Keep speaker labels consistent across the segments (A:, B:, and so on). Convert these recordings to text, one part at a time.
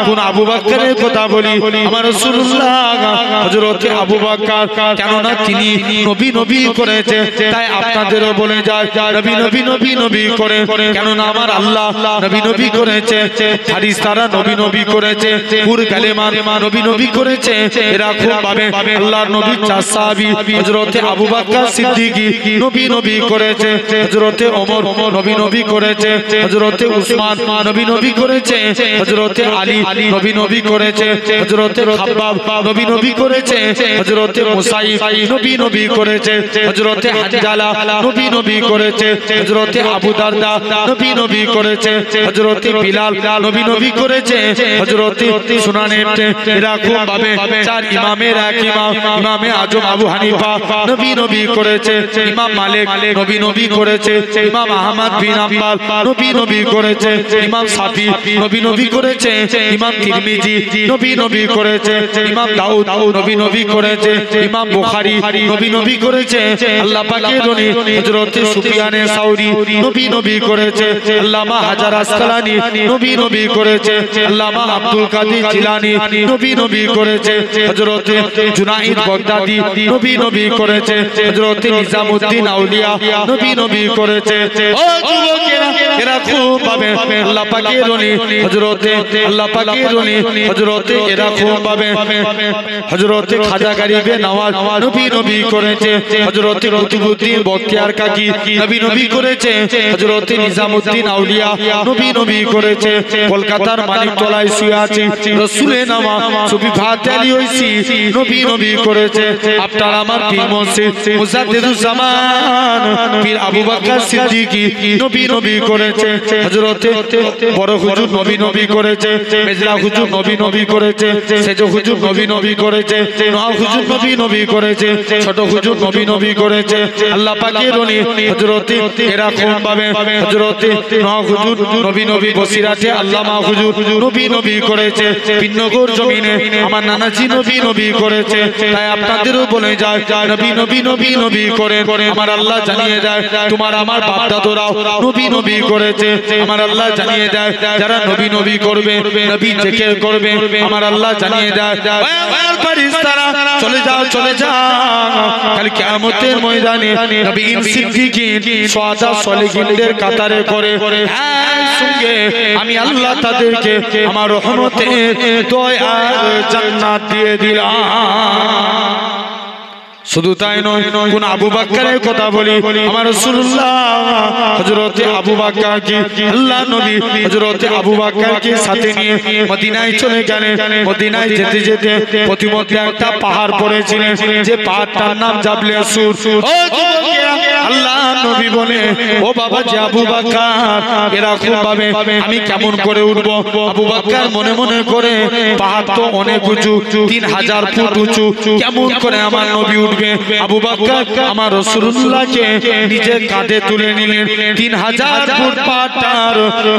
A: কোন আবু বকরের কথা বলি আমার রাসূলুল্লাহ হযরত আবু বকর কেননা তিনি নবী নবী করেছে তাই আপনাদেরও বলে যায় নবী নবী নবী নবী করে কেননা আমার আল্লাহ নবী নবী করেছে ফারিস্তারা নবী নবী করেছে পুর কালেমান নবী নবী করেছে এরা খুব ভাবে আল্লাহর নবী চার সাহাবী হযরত আবু বকর সিদ্দিকী নবী নবী করেছে হযরত ওমর নবী নবী করেছে হযরত উসমান নবী নবী করেছে হযরত আলী নবী নবী করেছে হযরত খাব্বাব নবী নবী করেছে হযরত মুসাইব নবী নবী করেছে হযরত হানজালা নবী নবী করেছে হযরত আবু দারদা নবী নবী করেছে হযরত বিলাল নবী নবী করেছে হযরত সুনানে এরা খুব ভাবে চার ইমামের এক ইমাম ইমামে আজম আবু হানিফা নবী নবী করেছে ইমাম মালিক নবী নবী করেছে ইমাম আহমদ বিন হাম্বল নবী নবী করেছে ইমাম শাফি নবী নবী করেছে ইমাম তিরমিজি নবী নবী করেছে ইমাম দাউদ নবী নবী করেছে ইমাম বুখারী নবী নবী করেছে আল্লাহ পাকের নবী হযরত সুফিয়ানে সাউরি নবী নবী করেছে আল্লামা হাজার আসকালানি নবী নবী করেছে আল্লামা আব্দুল কাদের জিলানী নবী নবী করেছে হযরত জুনাইদ বাগদাদি নবী নবী করেছে হযরত নিজামউদ্দিন আউলিয়া নবী নবী করেছে ও যুবকেরা এরা খুব ভাবে আল্লাহ পাকের নবী হযরত আল্লাহ পাকের নবী হযরত এরা খুব ভাবে হযরত খাজা গরিবে নওয়াজ নবী নবী করেছে হযরত কুতুবউদ্দিন বখতিয়ার কাকি নবী নবী করেছে হযরত নিজামউদ্দিন আউলিয়া নবী নবী করেছে কলকাতার মানিকতলায় শুয়ে আছে রাসূলের নামা সুফি ফাতে আলী হইছি নবী নবী করেছে আপনার আমার পীর মুর্শিদ মুজাদ্দিদুজ জামান পীর আবু বকর সিদ্দিকী নবী নবী করেছে হযরত বড় হুজুর নবী নবী করেছে মেজলা হুজুর নবী নবী করেছে সেজ হুজুর নবী নবী করেছে নওয়াব হুজুর নবী নবী করেছে ছোট হুজুর নবী নবী করেছে আল্লাহ পাকের নবী হযরত এরা কোন ভাবে হযরত নওয়াব হুজুর নবী নবী বসিরাতে আল্লামা হুজুর নবী নবী করেছে পিন্নগর জমিনে আমার নানাজি নবী নবী করেছে তাই আপনাদেরও বলে যায় নবী নবী নবী নবী করে আমার আল্লাহ জানিয়ে দেয় তোমার আমার বাপ দাদুরাও নবী নবী করেছে আমার আল্লাহ জানিয়ে দেয় যারা নবী নবী করবে নবী জিকির করবে আমার আল্লাহ জানিয়ে দেয় ফেরেশতারা চলে যাও কাল কিয়ামতের ময়দানে নবী সিদ্দিকীন শুহাদা সালেহিনদের কাতারে করে সঙ্গে আমি আল্লাহ তাদেরকে আমার রহমতের দয়ার জান্নাত দিয়ে দিলাম শুধু তাই নয় কোন আবু বকরের কথা বলি আমার রাসূলুল্লাহ হযরত আবু বকরকে আল্লাহ নবী হযরত আবু বকরকে সাথে নিয়ে মদিনায় চলে গেলেন মদিনায় যেতে যেতে প্রতিমধ্যে একটা পাহাড় পড়েছিলেন যে পাহাড়টার নাম জাবলে আসুর ও যুবকেরা আল্লাহ নবী বলে ও বাবা যে আবু বকর এরকম ভাবে আমি কেমন করে উঠব আবু বকর মনে মনে করে পাহাড় তো অনেক উঁচু 3000 ফুট উঁচু কেমন করে আমার নবী উঠবে আবু বকর আমার রাসূলুল্লাহকে নিজের কাঁধে তুলে নিলেন 3000 ফুট পাহাড়ের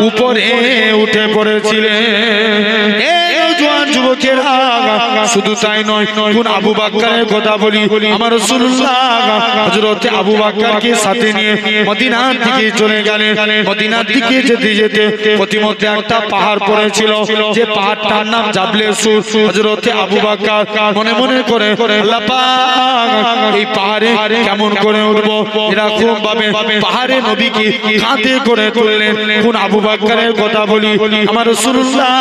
A: উপরে উঠে পড়েছিলেন এই জওয়ান যুবকেরা শুধু তাই নয় কোন আবু বকরের কথা বলি আমার রাসূলুল্লাহ হযরত আবু বকরকে সাথে নিয়ে মদিনার দিকে চলে গেলেন মদিনার দিকে যেতে যেতে প্রতিমধ্যে একটা পাহাড় পড়েছিল যে পাহাড়টার নাম জাবলে আসুর হযরত আবু বকর মনে মনে করে আল্লাহ পাক এই পাহাড়ে কেমন করে উঠবো এরকম ভাবে পাহাড়ে নবীকে কাঁধে করে তুললেন কোন আবু বকরের কথা বলি আমার রাসূলুল্লাহ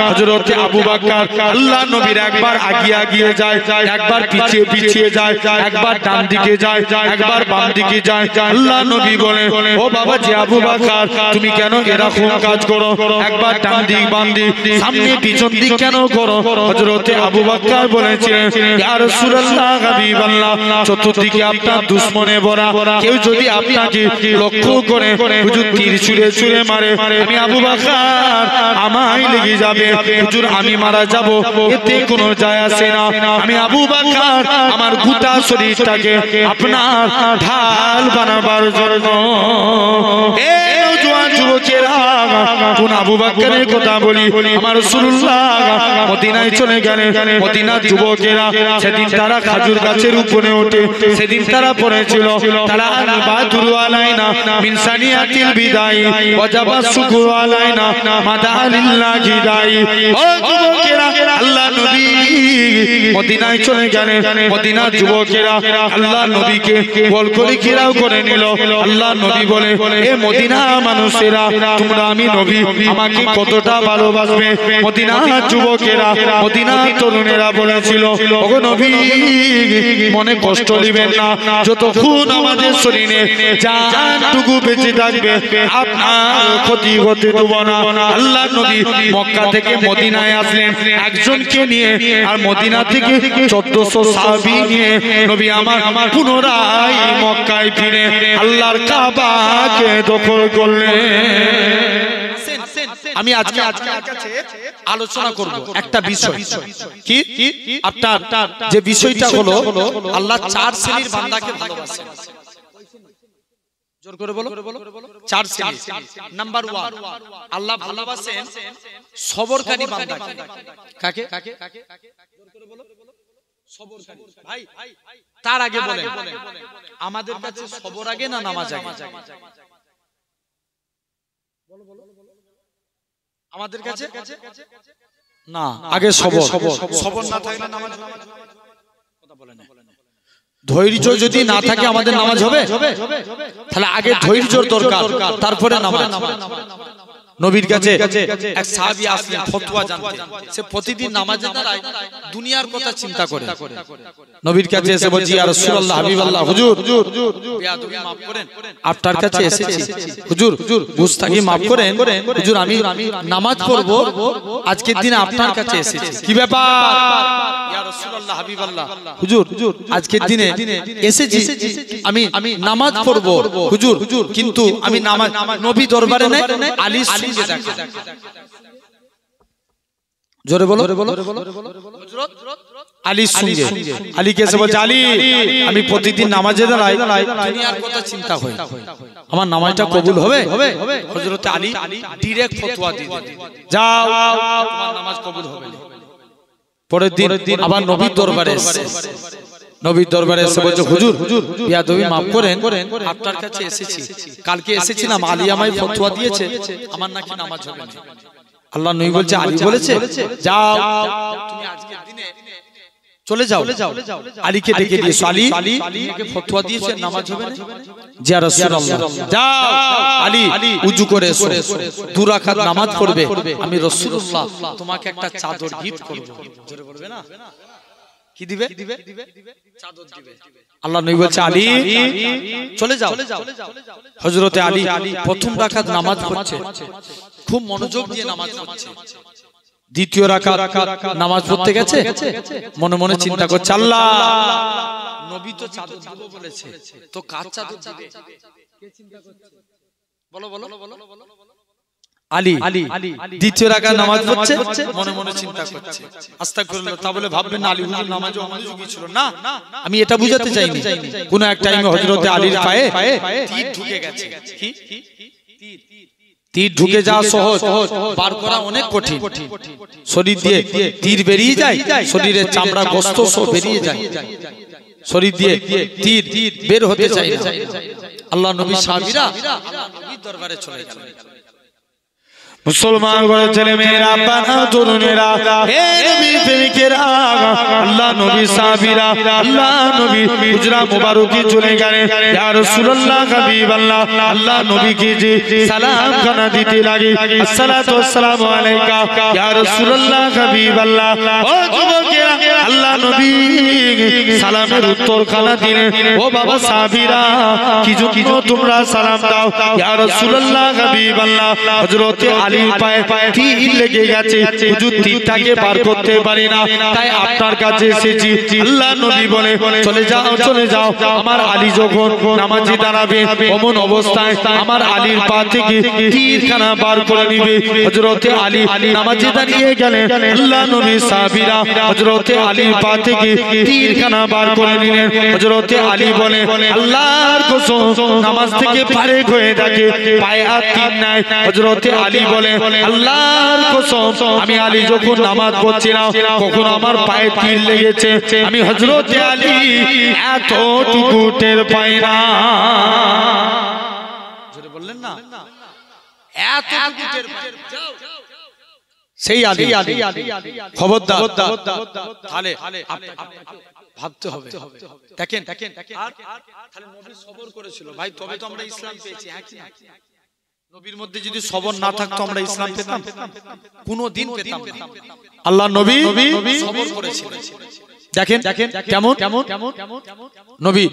A: হযরত আবু বকর আল্লাহ নবীর একবার আগিয়ে যায় একবার পিছিয়ে যায় একবার ডান দিকে যায় একবার বাম দিকে যায় আল্লাহ নবী বলে ও বাবা যে আবু বকর তুমি কেন এরকম কাজ করো একবার ডান দিক বাম দিক সামনে পিছন দিক কেন করো হযরত আবু বকর বলেছিলেন ইয়া রাসূলুল্লাহ হাবিবাল্লাহ চতুর্দিকে আপনার দুশমনে ভরা কেউ যদি আপনাকে লক্ষ্য করে হুজুর তীর ছুঁড়ে মারে আমি আবু বকর আমায় লেগে যাবে হুজুর আমি মারা যাব এতে কোনো যায় আসে না। আমি আবু বকর আমার গোটা শরীরটাকে আপনার ঢাল বানাবার জন্য এই নওজোয়ান যুবকেরা কোন আবু বকরের কথা বলি আমার রাসূলুল্লাহ মদিনায় চলে গেলেন। মদিনার যুবকেরা সেদিন তারা খেজুর গাছের উপরে ওঠে, সেদিন তারা পড়েছিল তারা বাদুরু আলাইনা মিন সানিয়াতিল বিদাই ওয়াজাবা শুকরু আলাইনা মাদালিল্লাহি দাই। ও যুবকেরা, আল্লাহ নবী মদিনায় চলে গেলেন। মদিনার যুবকেরা আল্লাহ নবীকে গোল করে ঘেরাও করে নিল। আল্লাহ নবী বলে, এ মদিনা মানুষেরা, তোমরা আমি নবী আমাকে কতটা ভালোবাসবে। মদিনার যুবকেরা মদিনার তরুণেরা বলেছিল, ওগো নবী মনে কষ্ট নেবেন না, যতক্ষণ আমাদের শরীরে জানটুকু বেঁচে থাকবে আপনার ক্ষতি হতে দেব না। আল্লাহ নবী মক্কা থেকে মদিনায় আসলেন একজনকে নিয়ে, আর মদিনা থেকে 1400 সাহাবী নিয়ে নবী আমার পুনরায় মক্কায় ফিরে আল্লাহর কাবাকে দখল করলেন। আমি আজকে কাছে আলোচনা করব একটা বিষয়। কি আপনার যে বিষয়টা হলো আল্লাহ চার শ্রেণীর বান্দাকে ভালোবাসেন। জোর করে বলো, চার শ্রেণী। নাম্বার 1, আল্লাহ ভালোবাসেন সবরকারী বান্দাকে। কাকে? জোর করে বলো, সবরকারী। ভাই তার আগে বলেন আমাদের কাছে সবর আগে না নামাজ আগে? আমাদের কাছে না, আগে সবর। সবর না থাকলে নামাজ হবে? কথা বলেন না। ধৈর্য যদি না থাকে আমাদের নামাজ হবে? তাহলে আগে ধৈর্যর দরকার, তারপরে নামাজ। নবীর কাছে এক সাহাবী আসলেন ফতোয়া জানতে। সে প্রতিদিন নামাজে দাঁড়ায়, দুনিয়ার কথা চিন্তা করে। নবীর কাছে এসে বলছি, ইয়া রাসূলুল্লাহ, হাবিবাল্লাহ, হুজুর বেয়াদবি maaf করেন, আপনার কাছে এসেছি হুজুর, গুস্তাখি maaf করেন হুজুর, আমি নামাজ পড়ব, আজকের দিনে আপনার কাছে এসেছি। কি ব্যাপার? ইয়া রাসূলুল্লাহ, হাবিবাল্লাহ, হুজুর আজকের দিনে এসেছি, আমি নামাজ পড়ব হুজুর, কিন্তু আমি নামাজ নবী দরবারে নাই, আলীর সঙ্গে দেখা। জোরে বলো, আলীর সঙ্গে। আলী কে এসে বলছে, আলী আমি প্রতিদিন নামাজে দাঁড়াই, দুনিয়ার কথা চিন্তা হয়, আমার নামাজটা কবুল হবে? হযরত আলী ডাইরেক্ট ফতোয়া দিয়ে দিলেন, যাও তোমার নামাজ কবুল হবে। পরের দিন আবার নবীর দরবারে এসেছে। নবীর দরবারে এসে বলছে, হুজুর বেয়াদবি maaf করেন, আপনার কাছে এসেছি, কালকে এসেছিলাম, আলী আমায় ফতোয়া দিয়েছে আমার নাকি নামাজ হবে না। আল্লাহ নবী বলছে, আলী বলেছে যাও তুমি আজকের দিনে চলে যাও। আলীকে ডেকে দিয়েছো, আলী আমাকে ফতোয়া দিয়েছে নামাজ হবে না। জি ইয়া রাসূলুল্লাহ, যাও আলী ওযু করে এসো, 2 রাকাত নামাজ পড়বে, আমি রাসূলুল্লাহ তোমাকে একটা চাদর গিফট করব। জোরে বলবে না, কি দিবে? চাদর দিবে। আল্লাহ নবী বলছে, আলী চলে যাও। হযরতে আলী প্রথম রাকাত নামাজ পড়ছে, খুব মনোযোগ দিয়ে নামাজ পড়ছে। দ্বিতীয় রাকাত নামাজ পড়তে গেছে, মনে মনে চিন্তা করছে, আল্লাহ নবী তো চাদর দিব বলেছে, তো কার চাদর দিবে? কে চিন্তা করছে? বলো বলো। আলী দ্বিতীয় রাকাত নামাজ পড়ছে, মনে মনে চিন্তা করছে, আস্তাগফিরুল্লাহ। তা বলে ভাববেন আলী হুজুর নামাজে মনোযোগী ছিল না, আমি এটা বুঝাতে চাইনি। কোন এক টাইমে হযরতে আলীর পায়ে তীর ঢুকে গেছে। কি তীর ঢুকে যাওয়া সহজ, পার করা অনেক কঠিন। শরীর দিয়ে তীর বেরিয়ে যায়, শরীরের চামড়া গোশত সব বেরিয়ে যায়, শরীর দিয়ে তীর বের হতে চায় না। আল্লাহ নবী সাহাবীরা আল্লাহ নবীর দরবারে চলে গেলেন। মুসলমান ঘরের ছেলে মেয়েরা, বাবা তরুণেরা, হে নবীর প্রেমিকেরা, আল্লাহ নবী সাহাবীরা, আল্লাহ নবী হুজরা মুবারকি চলে গেলেন। ইয়া রাসূলুল্লাহ, হাবিবাল্লাহ, আল্লাহ নবীকে যে সালাম খানা দিতে লাগে, আসসালাতু ওয়াসসালামু আলাইকা ইয়া রাসূলুল্লাহ, হাবিবাল্লাহ। ও যুবকেরা, আল্লাহ নবী সালামের উত্তর খানা দিলেন ও বাবা সাহাবীরা কি জন্য তোমরা সালাম দাও ইয়া রাসূলুল্লাহ হাবিবাল্লাহ হযরত আলীর পায়ে তীর লেগে গেছে হুজুর তীরটাকে বার করতে পারি না তাই আপনার কাছে এসেছি আল্লাহ নবী বলে চলে যাও আমার আলী যখন নামাজে দাঁড়াবে এমন অবস্থায় আমার আলীর পা থেকে তীরখানা বার করে নিবে হযরত আলী নামাজে দাঁড়িয়ে গেলেন আল্লাহ নবী সাহাবীরা হযরত আলীর পা থেকে তীরখানা বার করে নিলেন হযরত আলী বলে আল্লাহর কসম নামাজ থেকে ফারেক হয়ে থাকে পায়ে আর তীর নাই হযরত আলী বলে আল্লাহর কসম আমি আলী যখন নামাজ পড়ছিলাম কখন আমার পায়ে তীর লেগেছে আমি হযরত আলী এতটুকু টের পাই না জোরে বললেন না এতটুকু টের পাই সেই আলী খবরদার তাহলে ভাবতে হবে দেখেন আর তাহলে নবী সবর করেছিল ভাই তবে তো আমরা ইসলাম পেয়েছি হ্যাঁ কি নবীর মধ্যে যদি সবর না থাকতো আমরা ইসলাম পেতাম কোনোদিন পেতাম না আল্লাহ নবী সবর করেছিলেন দেখেন কেমন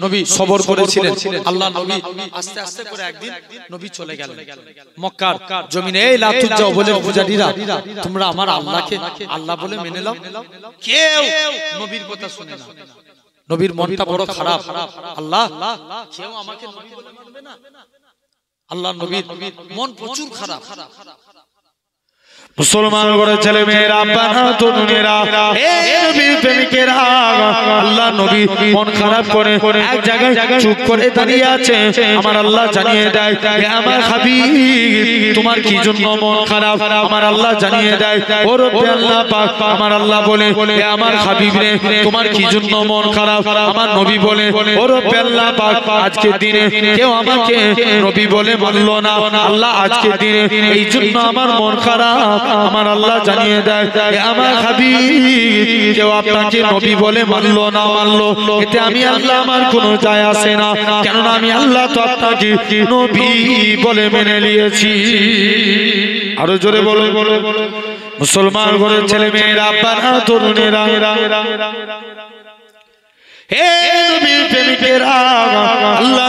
A: নবী সবর করেছিলেন আল্লাহ নবী আস্তে আস্তে করে একদিন নবী চলে গেলেন মক্কার জমিনে এই লা তুজাও বলে পূজারীরা তোমরা আমার আল্লাহকে আল্লাহ বলে মেনে নাও কেউ নবীর কথা শুনে না নবীর মনটা বড় খারাপ আল্লাহ কেউ আমাকে নবী বলে মানবে না আল্লাহ নবীর মন প্রচুর খারাপ মুসলমান ঘরে ছেলে মেয়েরা বাবা তরুণেরা এই নবীর প্রেমিকেরা আল্লাহ নবী মন খারাপ করে এক জায়গায় চুপ করে দাঁড়িয়ে আছে আমার আল্লাহ জানিয়ে দেয় হে আমার হাবিব তোমার কি জন্য মন খারাপ আমার আল্লাহ জানিয়ে দেয় ও রব্বে আল্লাহ পাক আমার আল্লাহ বলে হে আমার হাবিব রে তোমার কি জন্য মন খারাপ আমার নবী বলে ও রব্বে আল্লাহ পাক আজকের দিনে কেউ আমাকে নবী বলে মানলো না আল্লাহ আজকের দিনে এই জন্য আমার মন খারাপ আমার আল্লাহ জানিয়ে দেয় আমার হাবিব কেউ আপনাকে নবী বলে মানলো না মানলো এতে আমি আল্লাহ আমার কোনো যায় আসে না কেননা আমি আল্লাহ তো আপনাকে নবী বলে মেনে নিয়েছি আরো জোরে বলো মুসলমান ঘরের ছেলে মেয়েরা বাবা তরুণেরা হে নবীর প্রেমিকেরা আল্লাহ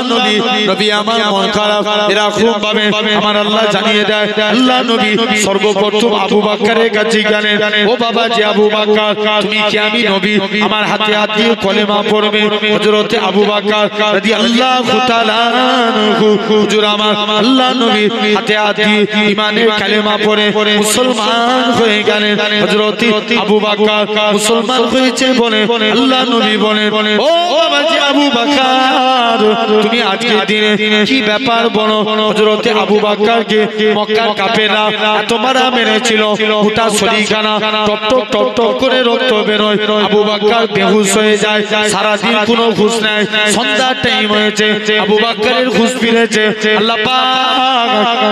A: নবী আমার মন খারাপ এরকম ভাবে আমার আল্লাহ জানিয়ে দেয় আল্লাহ নবী সর্বপ্রথম আবু বকরের কাছে গেলেন ও বাবা যে আবু বকর তুমি কি আমি নবী আমার হাতে হাত দিয়ে কলেমা পড়বে হযরত আবু বকর রাদিয়াল্লাহু তাআলা আনহু হুজুর আমার আল্লাহ নবী হাতে হাত দিয়ে ঈমানের কালেমা পড়ে মুসলমান হয়ে গেলেন হযরত আবু বকর মুসলমান হয়েছে বলে আল্লাহ নবী বলেন ও বাবা যে আবু বকর তুমি আজকের দিনে কি ব্যাপার বলো হযরত আবু বকরকে মক্কার কাফেররা এত মারা মেরেছিল গোটা শরীরখানা টপ টপ করে রক্ত বেরোয় আবু বকর বেহুশ হয়ে যায় সারা দিন কোনো হুঁশ নাই সন্ধ্যার টাইম হয়েছে আবু বকরের হুঁশ ফিরেছে আল্লাহ পাক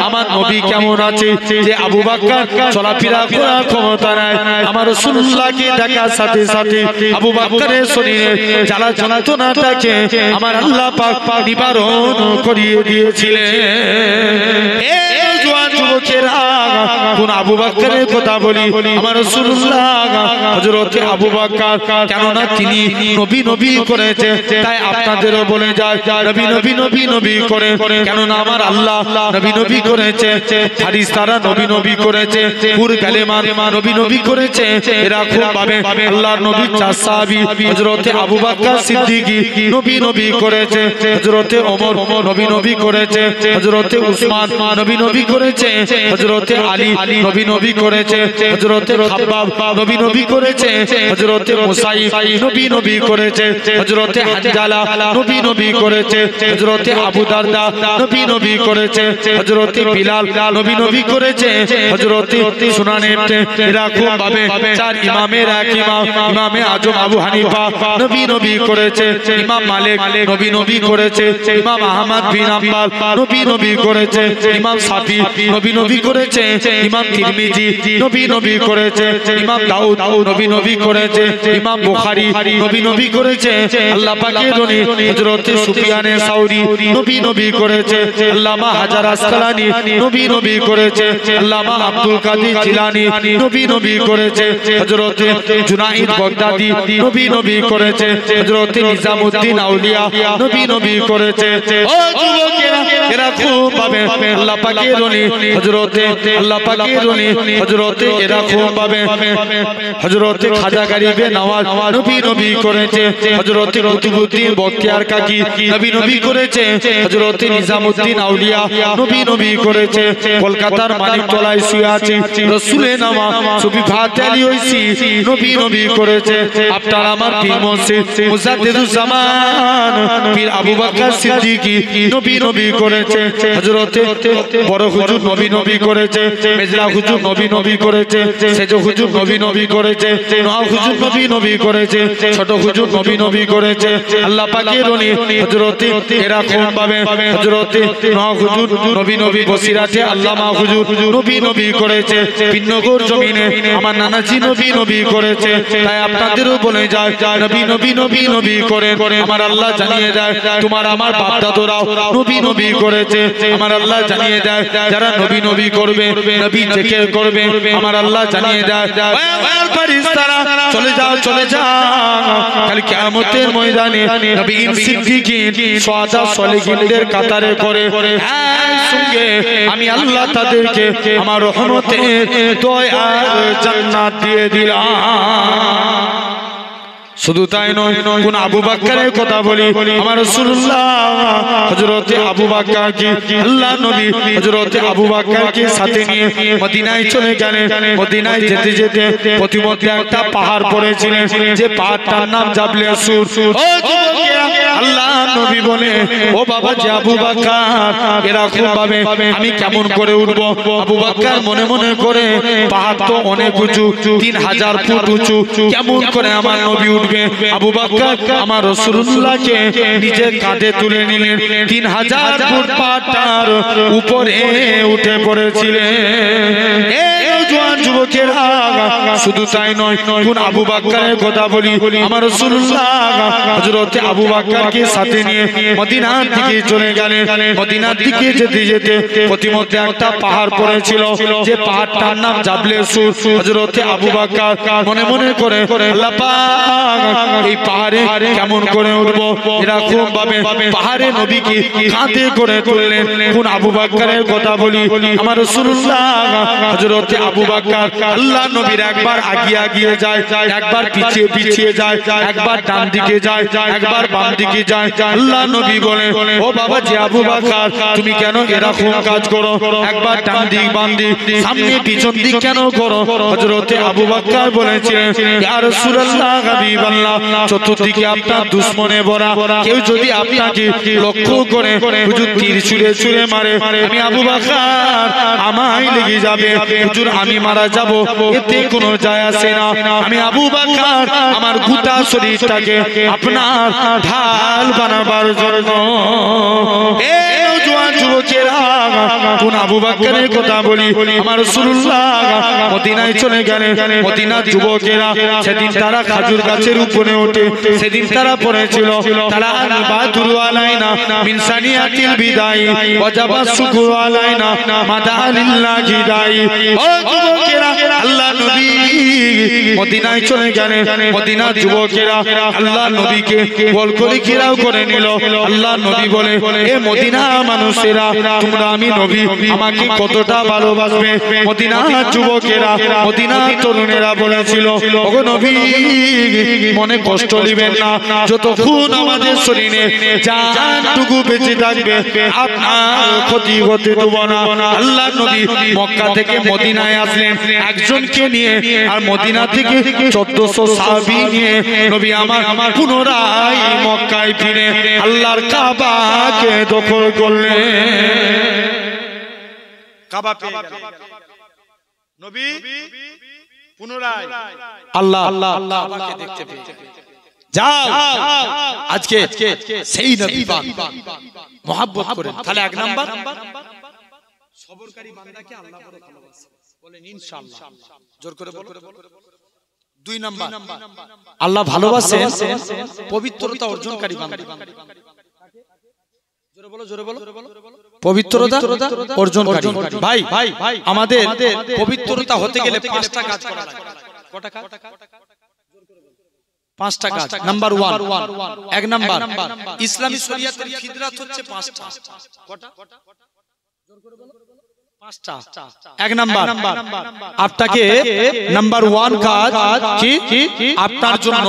A: আমার নবী কেমন আছে যে আবু বকর চলাফেরা করার ক্ষমতা নাই আমার রাসূলুল্লাহকে দেখার সাথে সাথে আবু বকরের শরীরে জ্বালা যন্ত্রণাটাকে আমার আল্লাহ পাক নিবারণ করিয়ে দিয়েছিলেন এই জওয়ান যুবকেরা কোন আবু বকরের কথা বলি আমার রাসূলুল্লাহ হযরত আবু বকর কেননা তিনি নবী করেছে তাই আপনাদেরও বলে যায় নবী করে কেননা আমার আল্লাহ নবী করেছে ফারিস্তারা নবী করেছে পুর কালেমা নবী করেছে এরকম ভাবে আল্লাহর নবী চার সাহাবী হযরত আবু বকর সিদ্দিকী নবী করেছে হযরত ওমর নবী করেছে হযরত উসমান নবী করেছে হযরত আলী নবী করেছে হযরত খাব্বাব নবী করেছে হযরত মুসাইব নবী করেছে হযরত হানজালা নবী করেছে হযরত আবু দারদা নবী করেছে হযরত বিলাল নবী করেছে হযরত সুনানে এরকম ভাবে চার ইমামের এক ইমামে আজম আবু হানিফা নবী করেছে ইমাম মালিক নবী করেছে ইমাম আহমদ বিন হাম্বল নবী করেছে ইমাম শাফি নবী করেছে ইমাম তিরমিজি নবী নবী করেছে, ইমাম দাউদ নবী নবী করেছে, ইমাম বুখারী নবী নবী করেছে, আল্লাহ পাকের রনি হযরত সুফিয়ানে সাউরি নবী নবী করেছে, আল্লামা হাজার আসকালানি নবী নবী করেছে, আল্লামা আব্দুল কাদির জিলানী নবী নবী করেছে, হযরত জুনাইদ বাগদাদি নবী নবী করেছে, হযরত নিজামউদ্দিন আউলিয়া নবী নবী করেছে। ও যুবকেরা, এরা খুব পাবে আল্লাহ পাকের রনি হযরত আল্লাহ পাকের রনি হযরত এরা খুব পাবে হযরত খাজা গরিবে নওয়াজ নবী নবী করেছে, হযরত কুতুবউদ্দিন বখতিয়ার কাকি নবী নবী করেছে, হযরত নিজামউদ্দিন আউলিয়া নবী নবী করেছে। কলকাতার মানিকতলায় শুয়ে আছি, রাসূলের নামা সুফি ফাতে আলী হইছি নবী নবী করেছে। আপনার আমার পীর মুর্শিদ মুজাদ্দিদুজ জামান পীর আবু বকর সিদ্দিকী নবী নবী করেছে, হযরত বড় হুজুর নবী নবী করেছে, মেজলা হুজুর নবী নবী করেছে, সেজ হুজুর নবী নবী করেছে, নওয়াব হুজুর নবী নবী করেছে, ছোট হুজুর নবী নবী করেছে। আল্লাহ পাকের রনি হযরত এরকম ভাবে হযরত নওয়াব হুজুর নবী নবী বসিরাতে আল্লামা হুজুর নবী নবী করেছে। পিন্নগর জমিনে আমার নানাজি নবী নবী করেছে। তাই আপনাদেরও বলে যায় নবী নবী নবী নবী করে আমার আল্লাহ জানিয়ে দেয় তোমার আমার বাপ দাদুরাও নবী নবী করেছে। আমার আল্লাহ জানিয়ে দেয় যারা নবী নবী করবে, নবী জিকির করবে, আমার আল্লাহ জানিয়ে দেয় ফেরেশতারা চলে যাও চলে যাও, কাল কিয়ামতের ময়দানে নবী সিদ্দিকীন শুহাদা সালেহিনদের কাতারে করে সঙ্গে আমি আল্লাহ তাদেরকে আমার রহমতের দয়ার জান্নাত দিয়ে দিলাম। শুধু তাই নয়, কোন আবু বকরের কথা বলি, আমার রাসূলুল্লাহ হযরত আবু বকরকে আল্লাহ নবী হযরত আবু বকরকে সাথে নিয়ে মদিনায় চলে গেলেন। মদিনায় যেতে যেতে প্রতিমধ্যে একটা পাহাড় পড়েছিলেন, যে পাহাড়টার নাম জাবলে আসুর। ও যুবকেরা, আল্লাহ নবী বলে ও বাবা যে আবু বকর এরকম ভাবে আমি কেমন করে উঠব? আবু বকর মনে মনে করে পাহাড় তো অনেক উঁচু, 3000 ফুট উঁচু, কেমন করে আমার নবী উঠবে? আবু বকর আমার রাসূলুল্লাহকে নিজের কাঁধে তুলে নিলেন, 3000 ফুট পাহাড়টার উপরে উঠে পড়েছিলেন। এই জওয়ান যুবকেরা, শুধু তাই নয়, কোন আবু বকরের কথা বলি, আমার রাসূলুল্লাহ হযরত আবু বকরকে সাথে নিয়ে মদিনার দিকে চলে গেলেন। মদিনার দিকে যেতে যেতে প্রতিমধ্যে একটা পাহাড় পড়েছিল, যে পাহাড়টার নাম জাবলে আসুর। হযরত আবু বকর মনে মনে করে আল্লাহ পাক এই পাহাড়ে কেমন করে উঠবো? এরকম ভাবে পাহাড়ে নবীকে কাঁধে করে তুললেন। কোন আবু বকরের কথা বলি, আমার রাসূলুল্লাহ হযরত আবু বকর আল্লাহ নবীর একবার আগিয়ে আগিয়ে যায়, একবার পিছিয়ে পিছিয়ে যায়, একবার ডান দিকে যায়, একবার বাম দিকে যায়। আল্লাহ নবী বলে ও বাবা যে আবু বকর তুমি কেন এরকম কাজ করো? একবার ডান দিক বাম দিক সামনে পিছন দিক কেন করো? হযরত আবু বকর বলেছিলেন ইয়া রাসূলুল্লাহ হাবিবাল্লাহ, চতুর্দিকে আপনার দুশমনে ভরা, কেউ যদি আপনাকে লক্ষ্য করে হুজুর তীর ছুঁড়ে ছুঁড়ে মারে, আমি আবু বকর আমায় লেগে যাবে, হুজুর আমি মারা যাব, এতে কোনো যায় আসে না। আমি আবু বকর আমার গোটা শরীরটাকে আপনার ঢাল বানাবার জন্য। এই জওয়ান যুবকেরা, কোন আবু বকরের কথা বলি, আমার রাসূলুল্লাহ মদিনায় চলে গেলেন। মদিনার যুবকেরা সেদিন তারা খেজুর গাছের উপরে ওঠে, সেদিন তারা পড়েছিল তারা বাদুর আলাইনা মিন সানিয়াতিল বিদাই ওয়াজাবা শুকুর আলাইনা মাদা লিল্লাহি দাই। ও যুবকেরা, আল্লাহ নবী মদিনায় চলে গেলেন। মদিনার যুবকেরা আল্লাহ নবীকে বল করে ঘেরাও করে নিল। আল্লাহ নবী বলে এ মদিনা মানুষেরা, তোমরা আমি নবী আমাকে কতটা ভালোবাসবে? মদিনার যুবকেরা মদিনার তরুণেরা বলেছিল ওগো নবী মনে কষ্ট নেবেন না, যতক্ষণ আমাদের শরীরে জানটুকু বেঁচে থাকবে আপনার ক্ষতি হতে দেব না। আল্লাহ নবী মক্কা থেকে মদিনায় আসলেন একজনকে নিয়ে, আর মদিনা থেকে 1400 সাহাবী নিয়ে নবী আমার পুনরায় মক্কায় ফিরে আল্লাহর কাবাকে দখল করলেন। কাবা পেয়ে গেলেন নবী, পুনরায় আল্লাহ কাবাকে দেখতে পেয়ে যাও। আজকে সেই নবী পাক মহব্বত করেন, তাহলে এক নাম্বার সবরকারী বান্দাকে আল্লাহ বড় ভালোবাসে।
B: বলেন ইনশাআল্লাহ, জোর করে বলো। 2 নাম্বার, আল্লাহ ভালোবাসেন পবিত্রতা অর্জনকারী বান্দা। জোরে বলো, জোরে বলো। পবিত্রতা অর্জনকারী। ভাই আমাদের পবিত্রতা হতে গেলে 5টা কাজ করা লাগে। কটা কাজ? 5টা কাজ। নাম্বার 1, 1 নাম্বার, ইসলামী শরীয়তের ফিতরাত হচ্ছে 5টা। কটা? জোর করে বলো। 5টা। 1 নাম্বার, আপনাকে নাম্বার 1 কাজ কি? আপনার জন্য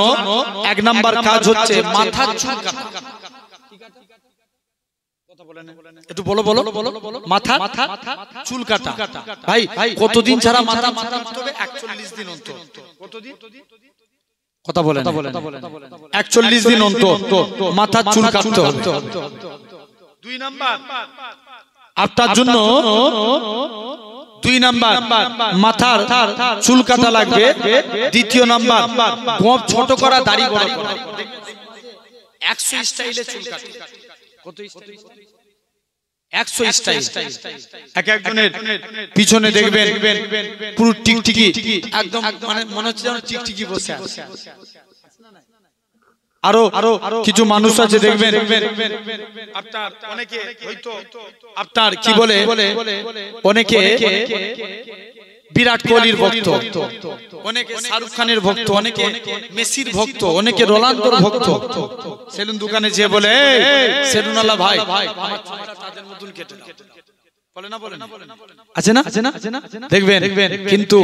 B: 1 নাম্বার কাজ হচ্ছে মাথা চুল কাটা। একটু বলো বলো। মাথা চুল কাটা। ভাই কতদিন ছাড়া মাথা কাটতে হবে? 41 দিন অন্তর। কতদিন? কথা বলেন। 41 দিন অন্তর মাথা চুল কাটতে হবে। 2 নাম্বার, আপনার জন্য 2 নাম্বার মাথার চুল কাটা লাগবে। দ্বিতীয় নাম্বার, গোঁফ ছোট করা, দাড়ি বড় করা। 100 স্টাইলে চুল কাটে। কত স্টাইল? 100 স্টাইল। একজনের পিছনে দেখবেন পুরো টিকটিকি, একদম মানে মনে হচ্ছে যেন টিকটিকি বসে আছে। আরো কিছু মানুষ আছে দেখবেন আপনার, অনেকে হয়তো আপনার কি বলে, অনেকে বিরাট কোহলির ভক্ত, অনেকে শাহরুখ খানের ভক্ত, অনেকে মেসির ভক্ত, অনেকে রোনালদোর ভক্ত। সেলুন দোকানে যে বলে, সেলুনওয়ালা ভাই আমার চুলটা তাদের মতন কেটে দাও, বলে না? বলে না? আছে না? দেখবেন কিন্তু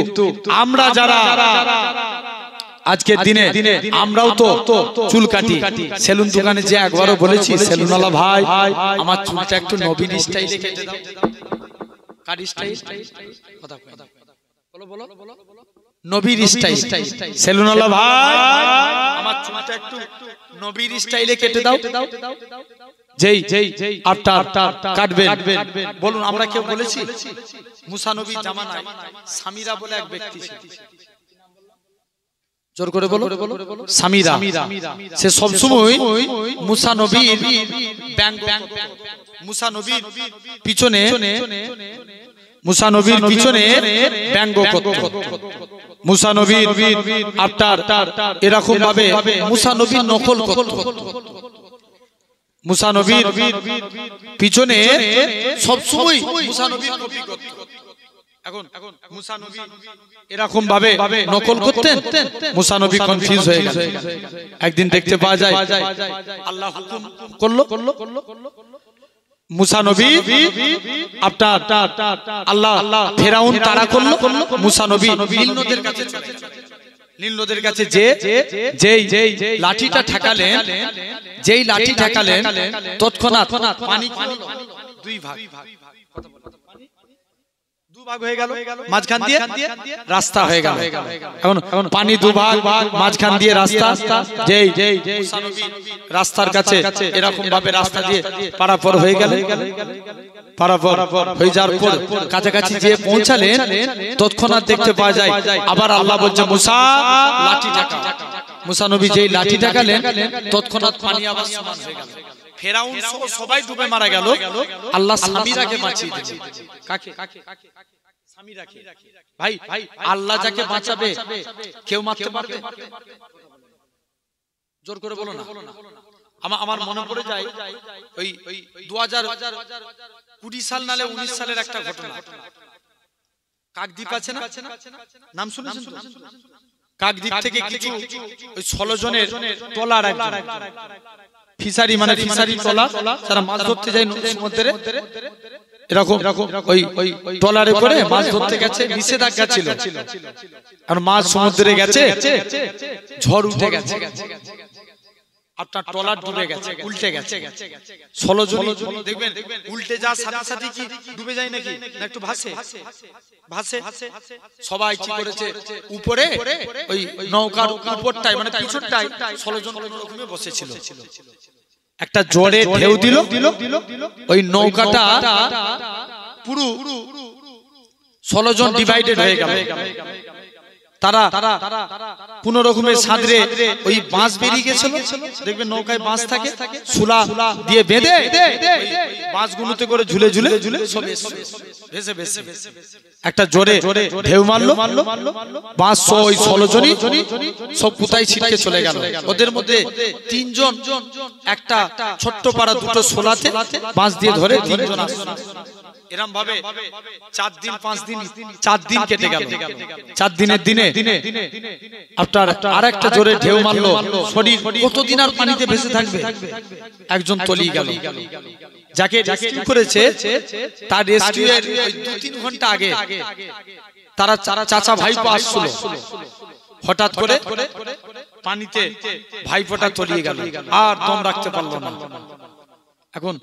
B: আমরা যারা আজকের দিনে আমরাও তো চুল কাটি। সেলুন দোকানে যে একবারও বলেছি, সেলুনওয়ালা ভাই আমার চুলটা একটু নবীন স্টাইলে কেটে দাও। কাটি স্টাইল, কথা বলো। নবীর স্টাইল। সেলুনওয়ালা ভাই আমার চুলটা একটু নবীর স্টাইলে কেটে দাও। যেই আপনার কাটবেন, বলুন আমরা কেউ বলেছি? মুসা নবীর জামানায় সামিরা বলে এক ব্যক্তি ছিল। জোর করে বলো। সামিরা, সে সব সময় মুসা নবীর মুসা নবীর পিছনে ব্যঙ্গ করত। মুসা নবীর আপনার এরকম ভাবে মুসা নবীর নকল করত। মুসা নবীর পিছনে সব সময় মুসা নবীর কপি করত। এখন মুসা নবী এরকম ভাবে নকল করতেন, মুসা নবী কনফিউজ হয়ে গেল। একদিন দেখতে পাওয়া যায় আল্লাহ হুকুম করলো, মুসা নবী আপনার আল্লাহ ফেরাউন তাড়া করলো। মুসা নবী নীল নদের কাছে চলে গেলেন। নীল নদের কাছে যেই লাঠিটা ঠেকালেন, তৎক্ষণাৎ পানি দুই ভাগ হয়ে গেল, মাঝখান দিয়ে রাস্তা হয়ে গেল। এখন পানি দুভাগ, মাঝখান দিয়ে রাস্তা। যেই রাস্তার কাছে এরকম ভাবে রাস্তা দিয়ে পারাপার হয়ে গেল। পারাপার হয়ে যাওয়ার পর কাছাকাছি যে পৌঁছালেন, তৎক্ষণাৎ দেখতে পাওয়া যায় আবার আল্লাহ বলছে মুসা লাঠি ঠেকাও। মুসা নবী যেই লাঠি ঠেকালেন, তৎক্ষণাৎ পানি আবার সমান হয়ে গেল। ফেরাউন সবাই ডুবে মারা গেল। আল্লাহ সামিরাকে বাঁচিয়ে দিলেন। কাকে? সামিরাকে। ভাই আল্লাহ যাকে বাঁচাবে কেউ মারতে পারবে? জোর করে বলো না। আমার মনে পড়ে যায় ওই 2020 সাল নালে 19 সালের একটা ঘটনা। কাকদ্বীপ আছে না, নাম শুনেছেন? কাকদ্বীপ থেকে কিছু ওই 16 জনের ট্রলার, একজন ফিশারি মানে ফিশারি ট্রলার, যারা মাছ ধরতে যায় সমুদ্রে, এরকম ওই ট্রলারে করে মাছ ধরতে গেছে। নিষেধাজ্ঞা ছিল, আর মাছ সমুদ্রে গেছে, ঝড় উঠে গেছে, আপনার ট্রলার ডুবে গেছে, উল্টে গেছে। 16 জন দেখবেন উল্টে যাওয়ার সাথে সাথে কি ডুবে যায় নাকি? না একটু ভাসে। সবাই কি করেছে, উপরে ওই নৌকার উপরটায় মানে পিছনটায় 16 জন রকমে বসেছিল। একটা জোরে ঢেউ দিল, ওই নৌকাটা পুরো 16 জন ডিভাইডেড হয়ে গেল। তারা কোন রকমের সাদরে ওই বাঁশ বেরিয়ে গেছিল, দেখবেন নৌকায় বাঁশ থাকে, সুলা দিয়ে বেঁধে বাঁশগুলোতে করে ঝুলে ঝুলে ভেসে ভেসে একটা জোরে ঢেউ মারলো, বাঁশ ওই 16 জনই সব কোথায় ছিটকে চলে গেল। ওদের মধ্যে 3 জন একটা ছোট্ট পাড়া দুটো সোলাতে বাঁশ দিয়ে ধরে 3 জন আসছে। এরকম ভাবে 4 দিন 5 দিন 4 দিন কেটে গেল। 4 দিনের দিনে আপনার আরেকটা জোরে ঢেউ মারলো, শরীর কতদিন আর পানিতে ভেসে থাকবে, একজন তলিয়ে গেল। যাকে রেস্কিউ করেছে তার রেস্কিউয়ের 2-3 ঘন্টা আগে তারা চাচা ভাইপো আসছিল, হঠাৎ করে পানিতে ভাইপোটা তলিয়ে গেল, আর দম রাখতে পারলো না। এখন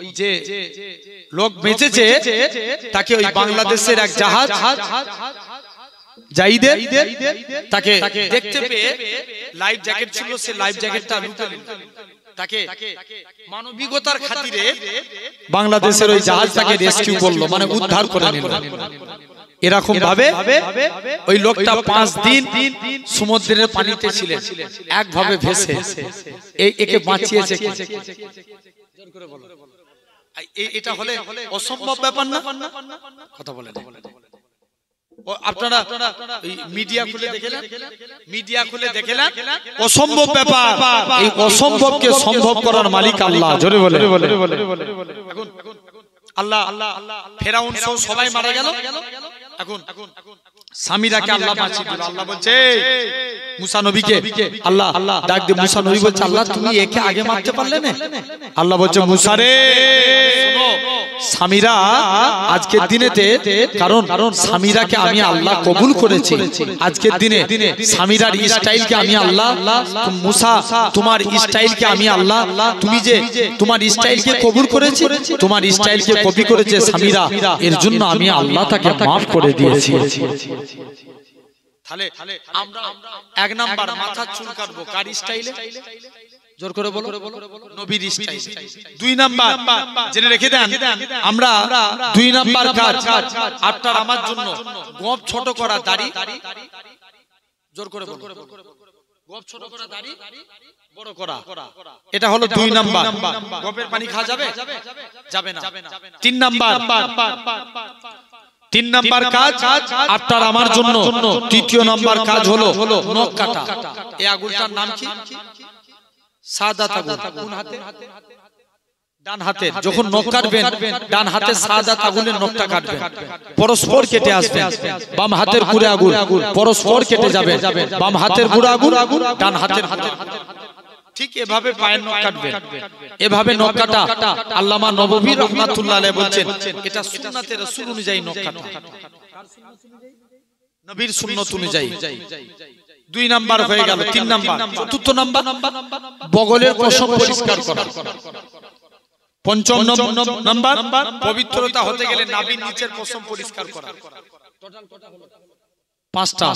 B: ওই যে লোক বেঁচেছে তাকে ওই বাংলাদেশের এক জাহাজ জাইদে তাকে দেখতে পেয়ে লাইফ জ্যাকেট ছিল, সে লাইফ জ্যাকেটটা তাকে মানবিকতার খাতিরে বাংলাদেশের ওই জাহাজ তাকে রেস্কিউ করলো, মানে উদ্ধার করে নিল। এরকম ভাবে ওই লোকটা 5 দিন সমুদ্রের পানিতে ছিলেন, একভাবে ভেসে একে বাঁচিয়েছে। এটা হলে অসম্ভব ব্যাপার না? কথা বলে আপনারা মিডিয়া খুলে দেখেলেন অসম্ভব ব্যাপার, এই অসম্ভবকে সম্ভব করার মালিক আল্লাহ। জোরে বলে এখন আল্লাহ ফেরাউন সহ সবাই মারা গেল। এখন সামিরাকে আল্লাহ বাঁচিয়ে দিল। আল্লাহ বলছে মুসা নবীকে, আল্লাহ ডাক দিয়ে মুসা নবী বলছে, আল্লাহ তুমি একে আগে মারতে পারলে না? আল্লাহ বলছে মুসা রে শোনো, সামিরা আজকের দিনেতে, কারণ সামিরাকে আমি আল্লাহ কবুল করেছি আজকের দিনে, সামিরার স্টাইলকে আমি আল্লাহ, মুসা তোমার স্টাইলকে আমি আল্লাহ, তুমি যে তোমার স্টাইলকে কবুল করেছি, তোমার স্টাইলকে কপি করেছে সামিরা, এর জন্য আমি আল্লাহ তাকে মাফ করে দিয়েছি। তাহলে আমরা 1 নাম্বার মাথা চুল কাটবো কার স্টাইলে? জোর করে বলো, নবীর স্টাইলে। 2 নাম্বার জেনে রেখে দেন, আমরা 2 নাম্বার কাজ আপনার আমার জন্য গোঁফ ছোট করা, দাড়ি, জোর করে বলো, গোঁফ ছোট করা, দাড়ি বড় করা, এটা হলো 2 নাম্বার। গোঁফের পানি খাওয়া যাবে? যাবে না। 3 নাম্বার কাজ আপনার আমার জন্য, 3য় নাম্বার কাজ হলো নখ কাটা। এই আগুনটার নাম কি? সাদাত আগুন। কোন হাতে? ডান হাতে। যখন নখ কাটবেন ডান হাতে সাদাত আগুনের নখটা কাটবেন, পরস্পর কেটে আসবেন। বাম হাতের গুড়ে আগুন পরস্পর কেটে যাবে, বাম হাতের গুড়ে আগুন ডান হাতের, ঠিক এভাবে পায়ের নখ কাটবেন। এভাবে নখ কাটা আল্লামা নববী রাহমাতুল্লাহ আলাইহি বলছেন এটা সুন্নাতে রাসূল অনুযায়ী নখ কাটা, নবীর সুন্নাত অনুযায়ী। 2 নাম্বার হয়ে গেল। 3 নাম্বার, 4th নাম্বার বগলের পশম পরিষ্কার করা। 5ম নাম্বার পবিত্রতা হতে গেলে নাভির নিচের পশম পরিষ্কার করা। টোটাল কটা হলো? 5টা।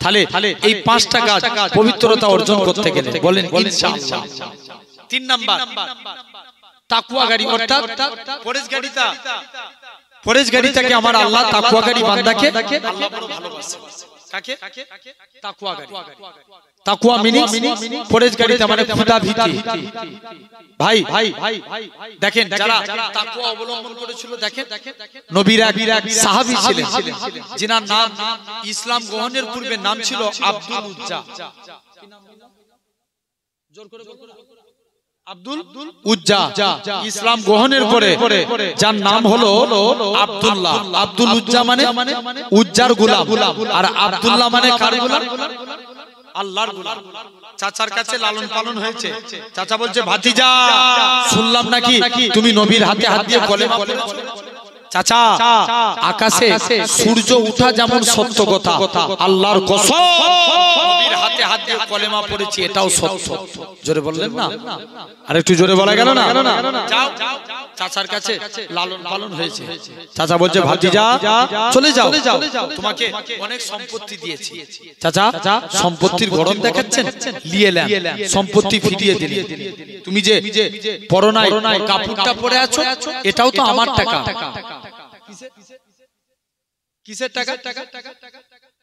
B: তাহলে এই 5টা কাজ পবিত্রতা অর্জন করতে গেলে বলেন ইনশাআল্লাহ। 3 নাম্বার তাকওয়াগারি, অর্থাৎ পরেশগারিতাকে আমার আল্লাহ তাকওয়াগারি বান্দাকে আল্লাহ বড় ভালোবাসে। কাকে? তাকওয়াগারি। তাকওয়া মিনিং পরেশগারিতা, মানে খোদা ভীতি। ভাই দেখেন যারা তাকওয়া অবলম্বন করেছিল, দেখেন নবীর এক সাহাবী ছিলেন যিনার নাম ইসলাম গ্রহণের পূর্বে নাম ছিল আব্দুল উজ্জা। জোর করে বলুন, আব্দুল উজ্জা। ইসলাম গ্রহণের পরে যার নাম হলো আব্দুল্লাহ। আব্দুল উজ্জা মানে উজ্জার গোলাম, আর আব্দুল্লাহ মানে কার গোলাম? আল্লাহর গোলাম। চাচার কাছে লালন পালন হয়েছে। চাচা বলছে ভাতিজা শুনলাম নাকি তুমি নবীর হাতে হাত দিয়ে কলেমা পড়েছো। চাচা আকাশে সূর্য ওঠা যেমন সত্য কথা, আল্লাহর কসম নবীর হাতে হাত দিয়ে কলেমা পড়েছি এটাও সত্য। জোরে বললেন না? আর একটু জোরে বলা গেল না? যাও চাচার কাছে লালন পালন হয়েছে। চাচা বলছে ভাতিজা চলে যাও, তোমাকে অনেক সম্পত্তি দিয়েছি। চাচা সম্পত্তির গরম দেখাচ্ছেন, নিয়ে নেন, সম্পত্তি ফিরিয়ে দিলেন। তুমি যে পরনায় কাপড়টা পরে আছো এটাও তো আমার টাকা। কিসের টাকা?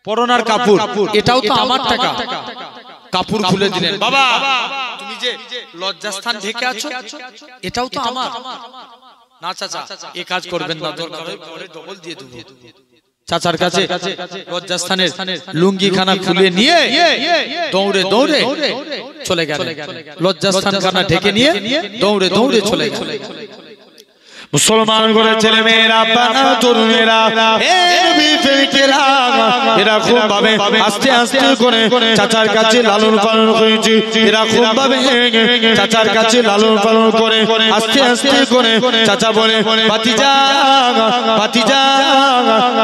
B: পরনার কাপড়, এটাও তো আমার টাকা। কাপড় খুলে দিলেন, বাবা তুমি যে লজ্জাস্থান ঢেকে আছো এটাও তো আমার। না চাচা এই কাজ করবেন না, দরকার হয় পরে ডবল দিয়ে দেব। চাচার কাছে লজ্জাস্থানের লুঙ্গি খানা খুলে নিয়ে দৌড়ে দৌড়ে চলে গেলেন, লজ্জাস্থান খানা ঢেকে নিয়ে দৌড়ে দৌড়ে চলে গেলেন।
A: মুসলমান করে ছেলে মেয়েরা, বানা তরুণেরা, এরকম ভাবে আস্তে আস্তে করে চাচার কাছে লালন পালন করেছি। এরকম ভাবে চাচার কাছে লালন পালন করে আস্তে আস্তে করে চাচা বলে, ভাতিজা ভাতিজা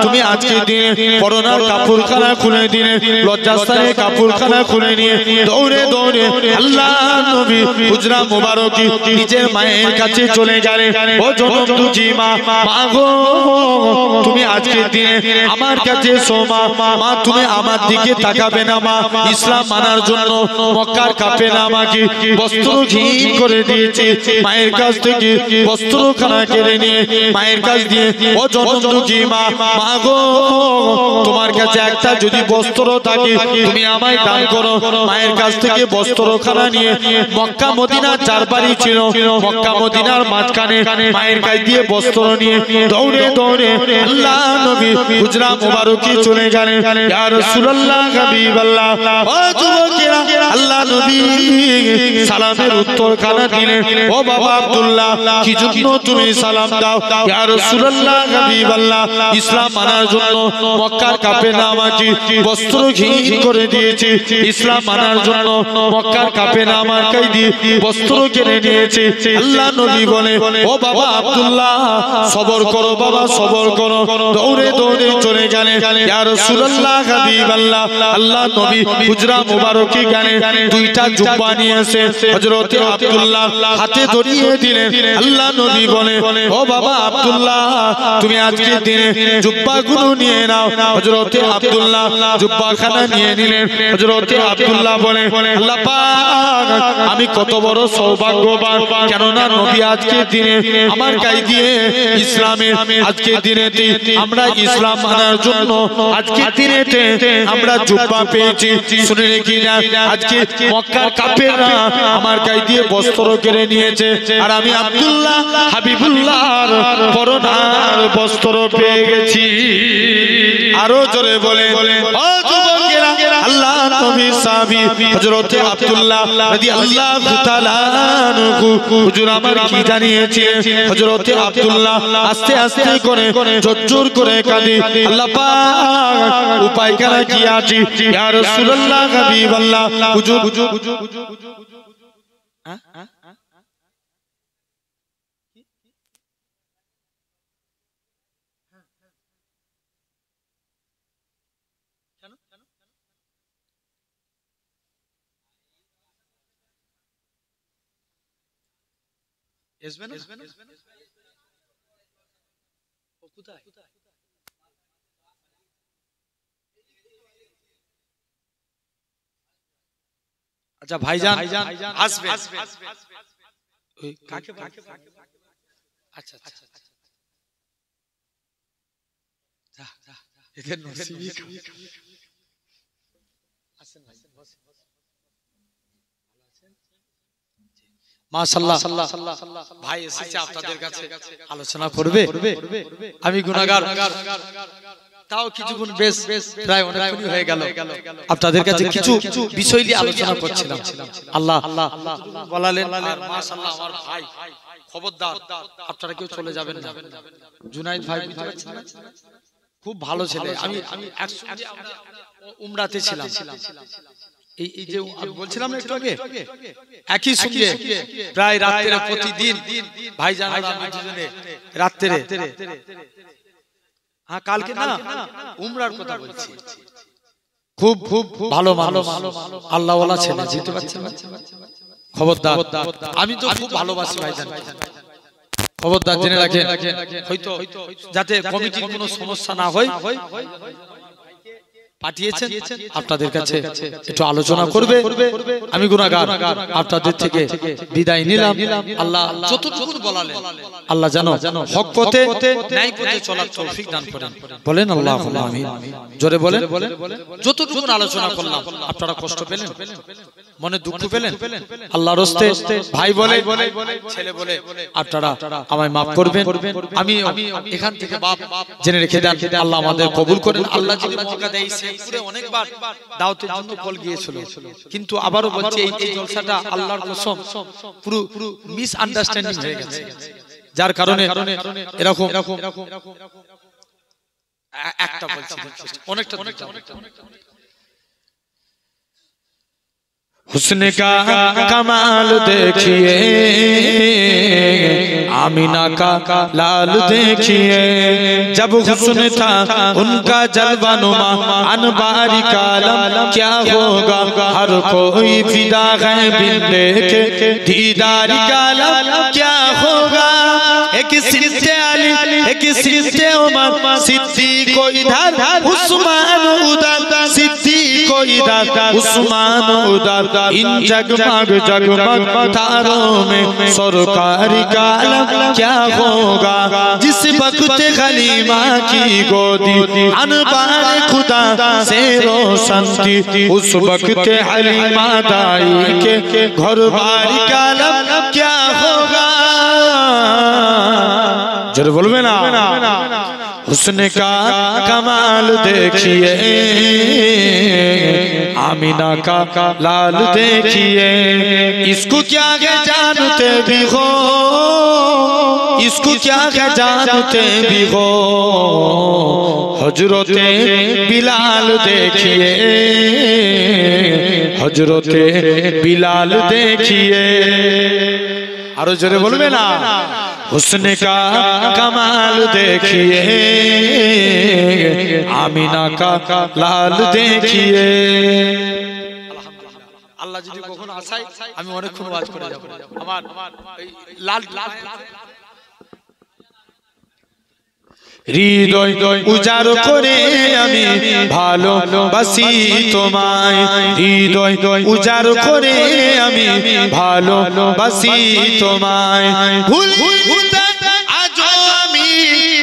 A: তুমি আজকে দিনে পরনার কাপড়খানা খুলে দিনে লজ্জাস্থানে কাপড়খানা খুলে নিয়ে দৌড়ে দৌড়ে আল্লাহ নবী হুজরা মুবারকি নিজের মায়ের কাছে চলে গেলেন। ও দুজি মা, মা গো তুমি আজকের দিনে আমার কাছে সোমা, মা তুমি আমার দিকে তাকাবে না মা? ইসলাম মানার জন্য মক্কার কাফের আমাকে বস্ত্রহীন করে দিয়েছে। মায়ের কাছ থেকে বস্ত্রখানা কেড়ে নিয়ে মায়ের কাছ দিয়ে, ও দুজি মা, মা গো তোমার কাছে একটা যদি বস্ত্র থাকে তুমি আমায় দান করো। মায়ের কাছ থেকে বস্ত্রখানা নিয়ে মক্কা মদিনার চারপারি ছিল, মক্কা মদিনার মাঝখানে মায়ের কাছ দিয়ে বস্ত্র নিয়ে দৌড়ে দৌড়ে আল্লাহ নবী হুজরা মুবারকি চলে গেলেন। ইয়া রাসূলুল্লাহ হাবিবাল্লাহ, ও যুবকেরা আল্লাহ নবী সালামের উত্তর খানা দিলেন। ও বাবা আব্দুল্লাহ কি জন্য তুমি সালাম দাও? ইয়া রাসূলুল্লাহ হাবিবাল্লাহ ইসলাম মানার জন্য মক্কার কাফেররা আমাকে বস্ত্রহীন করে দিয়েছে। ইসলাম মানার জন্য মক্কার কাফেররা আমার কাছে দিয়ে বস্ত্র কেড়ে নিয়েছে। আল্লাহ নবী বলে, ও বাবা আব্দুল্লাহ সবর করো বাবা, সবর করো। দৌড়ে দৌড়ে চলে গেলেন। ইয়া রাসূলুল্লাহ হাবিবাল্লাহ আল্লাহ নবী হুজরা মুবারকি গেলেন, দুইটা জুব্বা নিয়ে এসে হযরতে আব্দুল্লাহ হাতে ধরিয়ে দিলেন। আল্লাহ নবী বলে, ও বাবা আব্দুল্লাহ তুমি আজকের দিনে জুব্বাগুলো নিয়ে নাও। হযরতে আব্দুল্লাহ জুব্বাখানা নিয়ে নিলেন। হযরতে আব্দুল্লাহ বলে, আল্লাহ পাক আমি কত বড় সৌভাগ্যবান, কেননা নবী আজকের দিনে আমার গায়ে দিয়ে ইসলামের আজকের দিনেতে আমরা ইসলাম মানার জন্য আজকের দিনেতে আমরা জুব্বা পেয়েছি। শুনে রেখি না, আজকে মক্কার কাফেররা আমার গায়ে দিয়ে বস্ত্র কেড়ে নিয়েছে, আর আমি আব্দুল্লাহ হাবিবুল্লাহর পরনার বস্ত্র পেয়ে গেছি। আরো জোরে বলে, ও যুবকেরা আল্লাহ নবীর সাহাবী হযরতে আব্দুল্লাহ রাদিয়াল্লাহু তাআলা আনহু হুজুর আমার কি জানিয়েছে? হযরতে আব্দুল্লাহ আস্তে আস্তে করে জোর করে কাঁদে, আল্লাহ পাক উপায় কেন কি আছে? ইয়া রাসূলুল্লাহ হাবিবাল্লাহ হুজুর
B: আচ্ছা ভাইজান আসবে, কাকে আচ্ছা আচ্ছা এদের নসিবই আসেন ভাই, মাশাআল্লাহ ভাই এসেছে আপনাদের কাছে আলোচনা করবে। আমি গুনাহগার, তাও কিছুক্ষণ বেশ প্রায় অনেকক্ষণ হয়ে গেল আপনাদের কাছে কিছু বিষয় নিয়ে আলোচনা করছিলাম। আল্লাহ বলালেন, আর মাশাআল্লাহ আমার ভাই খবরদার আপনারা কেউ চলে যাবেন না। জুনাইদ ভাই বুঝতে পারছেন না, খুব ভালো ছেলে। আমি একসঙ্গে আমরা উমরাতে ছিলাম, এই যে বলছিলাম না একটু আগে, একই সঙ্গে প্রায় রাত্রে প্রতিদিন ভাইজান আর আমি দুজনে রাত্রে, হ্যাঁ কালকে না উমরার কথা বলছি, খুব খুব ভালো মানুষ, আল্লাহ ওয়ালা ছেলে, বুঝতে পারছেন না? খবরদার, আমি তো খুব ভালোবাসি ভাইজান, খবরদার জেনে রাখেন, হয়তো যাতে কমিটির কোনো সমস্যা না হয় পাঠিয়েছেন আপনাদের কাছে একটু আলোচনা করবে। আমি গুনাহগার, আপনাদের থেকে বিদায় নিলাম। আল্লাহ যতটুকু বলালেন আল্লাহ জানো হক পথে ন্যায় পথে চলার তৌফিক দান করেন। বলেন আল্লাহুম্মা আমিন। জোরে বলেন। যতটুকু আলোচনা করলাম আপনারা কষ্ট পেলেন, মনে দুঃখ পেলেন, আল্লাহর রাস্তে ভাই বলে ছেলে বলে আপনারা আমায় maaf করবেন। আমি এখান থেকে বাপ জেনে রেখে দেন, আল্লাহ আমাদের কবুল করেন। আল্লাহ যদি মওকা দেয়, শেরপুরে অনেকবার দাওয়াতের জন্য কল গিয়েছিল, কিন্তু আবারও বলছি এই জলসাটা আল্লাহর কসম পুরো মিস আন্ডারস্ট্যান্ডিং হয়ে গেছে, যার কারণে এরকম একটা বলছি অনেকটা
A: हुस्न का कमाल देखिए, आमीना का लाल देखिए, जब हुस्न था उनका जलवा नुमा अनबारी कालम, क्या होगा हर कोई फिदा है बिन देखे दीदारी कालम, क्या होगा। एक सिद्दे अली, एक सिद्दे उमर, सिद्दीक को इधर उस्मान उधर, सिद्दीक को इधर उस्मान उधर, इन जगमग जगमग तारों में सरकारी का आलम, क्या होगा। जिस वक्त खलीमा की गोदी अनबार खुदा से रोशन थी, उस वक्त हलीमा दाई के घर बारी का आलम, क्या होगा। जरूर बोलबे ना। हुस्न का कमाल देखिए, आमीना का लाल देखिए, इसको क्या है जानते भी हो, इसको क्या है जानते भी हो। हजरते बिलाल देखिए, हजरते बिलाल देखिए। आरो जोरे बोलबे ना। हुस्न का कमाल देखिए, आमीना का लाल देखिए।
B: আল্লাহ যদি কখনো আসায় আমি অনেকক্ষণ ওয়াজ করে যাব। আমার লাল
A: হৃদয় উজাড় করে আমি ভালোবাসি তোমায়, হৃদয় উজাড় করে আমি ভালোবাসি তোমায়। ভুলতে আজও আমি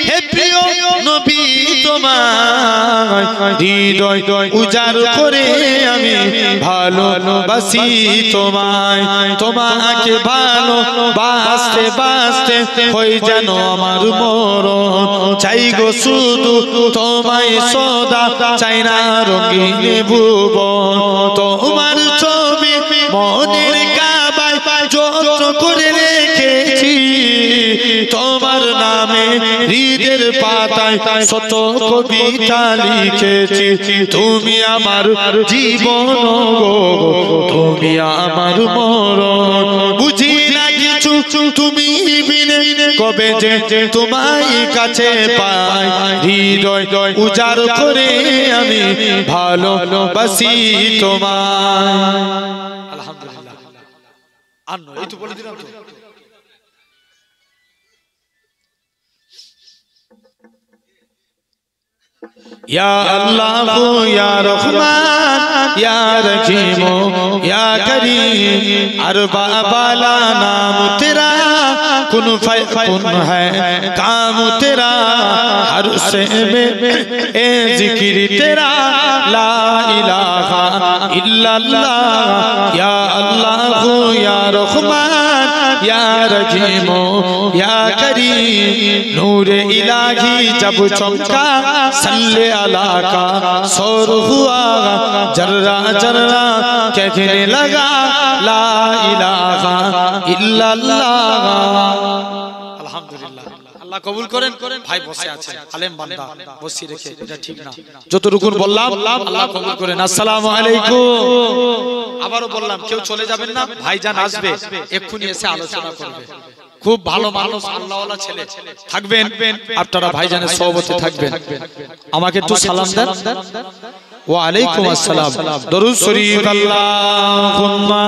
A: হে প্রিয় নবী তোমায়, হৃদয় উজাড় করে আমি ভালোবাসি তোমায়। তোমাকে ভালোবাসতে বাসতে হয়ে যেন আমার মরণ, চাই গো শুধু তোমায় সদা, চাই না রঙিন ভুবন। তোমার ছবি মনের কাবায় যত্ন করে রেখেছি, তোমার নামে হৃদের পাতায় শত কবিতা লিখেছি। তুমি আমার জীবন গো, তুমি আমার মরণ, বুঝি না কিছু তুমি বিনে কবে যে তোমায় কাছে পাই। হৃদয় উজাড় করে আমি ভালোবাসি তোমায়।
B: আলহামদুলিল্লাহ। আর নয়, এই তো বলে দিলাম তো।
A: या अल्लाह या रहमान या रहीम या करीम, अरबा बाला नाम तेरा, कुन फयकुन है काम तेरा, हर से में ए जिक्र तेरा, ला इलाहा इल्लल्लाह। या अल्लाह या रहमान या रहीम या करीम, नूरे इलाही जब चमका सल्ले अला का शोर हुआ, जर्रा जर्रा कहने लगा ला इलाहा इल्लल्लाह।
B: আলহামদুলিল্লাহ। আল্লাহ কবুল করেন। ভাই বসে আছেন, আলেম বান্দা বসে রেখে এটা ঠিক না। যতটুকু বললাম আল্লাহ কবুল করেন। আসসালামু আলাইকুম। আবারও বললাম কেউ চলে যাবেন না, ভাইজান আসবে এক্ষুনি এসে আলোচনা করবে। খুব ভালো মানুষ, আল্লাহওয়ালা ছেলে থাকবেন, আপনারা ভাইজানের সহবতে থাকবেন। আমাকে একটু সালাম দেন। ওয়া আলাইকুম আসসালাম। দরুদ শরীফ আল্লাহুম্মা